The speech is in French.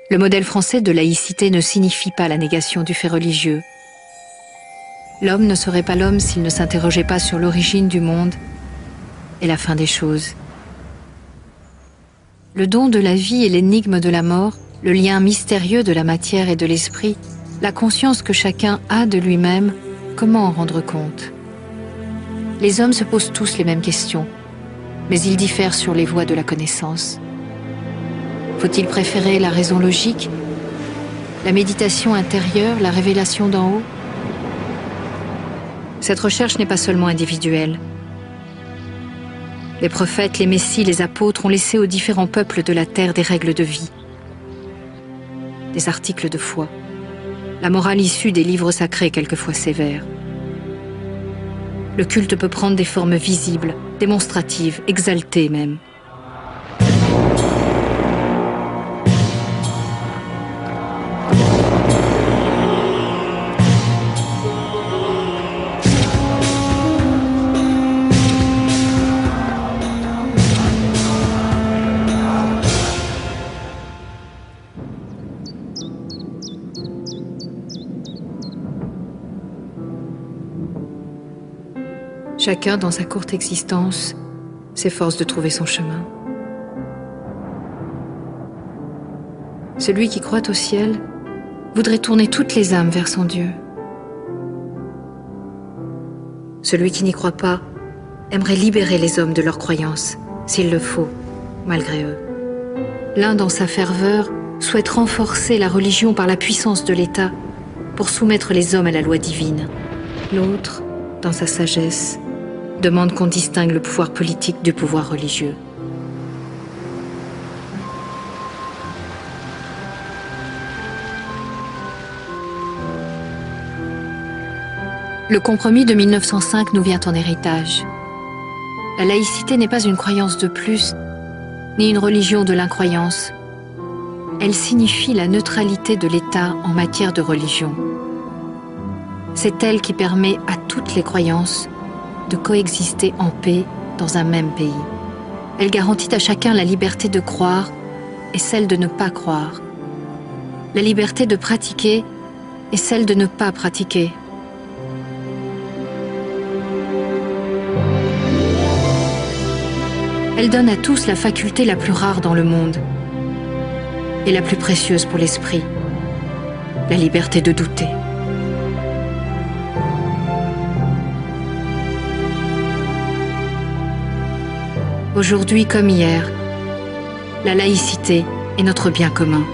Le modèle français de laïcité ne signifie pas la négation du fait religieux. L'homme ne serait pas l'homme s'il ne s'interrogeait pas sur l'origine du monde et la fin des choses. Le don de la vie et l'énigme de la mort, le lien mystérieux de la matière et de l'esprit, la conscience que chacun a de lui-même, comment en rendre compte? Les hommes se posent tous les mêmes questions, mais ils diffèrent sur les voies de la connaissance. Faut-il préférer la raison logique, la méditation intérieure, la révélation d'en haut? Cette recherche n'est pas seulement individuelle. Les prophètes, les messies, les apôtres ont laissé aux différents peuples de la terre des règles de vie, des articles de foi, la morale issue des livres sacrés quelquefois sévères. Le culte peut prendre des formes visibles, démonstratives, exaltées même. Chacun, dans sa courte existence, s'efforce de trouver son chemin. Celui qui croit au ciel voudrait tourner toutes les âmes vers son Dieu. Celui qui n'y croit pas aimerait libérer les hommes de leurs croyances, s'il le faut, malgré eux. L'un, dans sa ferveur, souhaite renforcer la religion par la puissance de l'État pour soumettre les hommes à la loi divine. L'autre, dans sa sagesse, demande qu'on distingue le pouvoir politique du pouvoir religieux. Le compromis de 1905 nous vient en héritage. La laïcité n'est pas une croyance de plus, ni une religion de l'incroyance. Elle signifie la neutralité de l'État en matière de religion. C'est elle qui permet à toutes les croyances de coexister en paix dans un même pays. Elle garantit à chacun la liberté de croire et celle de ne pas croire, la liberté de pratiquer et celle de ne pas pratiquer. Elle donne à tous la faculté la plus rare dans le monde et la plus précieuse pour l'esprit, la liberté de douter. Aujourd'hui comme hier, la laïcité est notre bien commun.